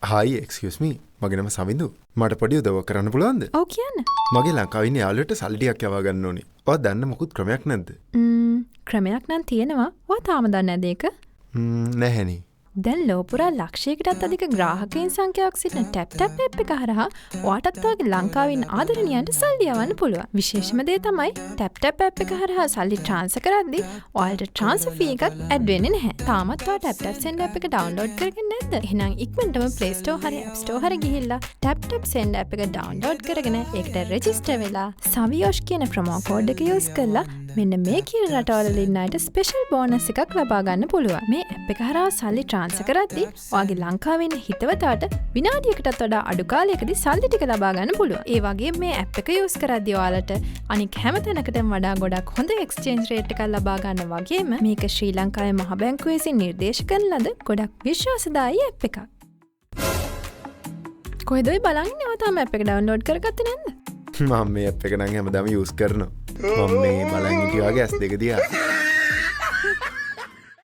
Hi, excuse me. මගේ නම සමිඳු. මට පොඩි උදව්වක් කරන්න පුළුවන්ද? ඔව් කියන්න. මගේ ලංකාවේ ඉන්න යාළුවට සල්ලි ටිකක් යවා ගන්න ඕනේ. ඔයා දන්න මොකුත් ක්‍රමයක් නැද්ද? ක්‍රමයක් නම් තියෙනවා. ඔයා තාම දන්නේ නැද ඒක? නැහැනේ. දැන් ලෝපුරා ලක්ෂයකටත් අධික ග්‍රාහකයන් සංඛ්‍යාවක් සිටින TapTap app එක හරහා ඔයාටත් වගේ ලංකාවේ ඉන්න ආදරණියන්ට සල්ලි යවන්න පුළුවන්. විශේෂම දේ තමයි TapTap app එක හරහා සල්ලි ට්‍රාන්ස්ෆර් කරද්දී ඔයාලට ට්‍රාන්ස්ෆර් ෆී එකක් ඇඩ් වෙන්නේ නැහැ. තාමත් ඔයා TapTap Send app එක ඩවුන්ලෝඩ් කරගෙන නැද්ද? එහෙනම් ඉක්මනටම Play Store හරි App Store හරි ගිහිල්ලා TapTap Send app එක ඩවුන්ලෝඩ් කරගෙන ඒකට රෙජිස්ටර් වෙලා SAVIOSH කියන ප්‍රොමෝ කෝඩ් එක යූස් කරලා මෙන්න මේ කියන රටවල ඉන්න අයට ස්පෙෂල් බෝනස් එකක් ලබා ගන්න පුළුවන්. මේ app එක හරහා සල්ලි ට්‍රාන්ස්ෆර් කරද්දී ඔයාගේ ලංකාවේ ඉන්න හිතවතාට විනාඩියකටත් වඩා අඩු කාලයකදී සල්ලි ටික ලබා ගන්න පුළුවන්. ඒ වගේම මේ app එක යූස් කරද්දී ඔයාලට අනික හැම තැනකටම වඩා ගොඩක් හොඳ exchange rate එකක් ලබා ගන්න වගේම මේක ශ්‍රී ලංකාවේ මහ බැංකුවේ විසින් නිර්දේශ කරන ලද ගොඩක් විශ්වාසදායී app එකක්. කොහෙද ඔය බලන් ඉන්නේ? ඔයා තාම app එක download කරගත්තේ නැද්ද? මම මේ app එක නම් හැමදාම use කරනවා. මම මේ බලන් හිටියා වගේ S2 දිහා.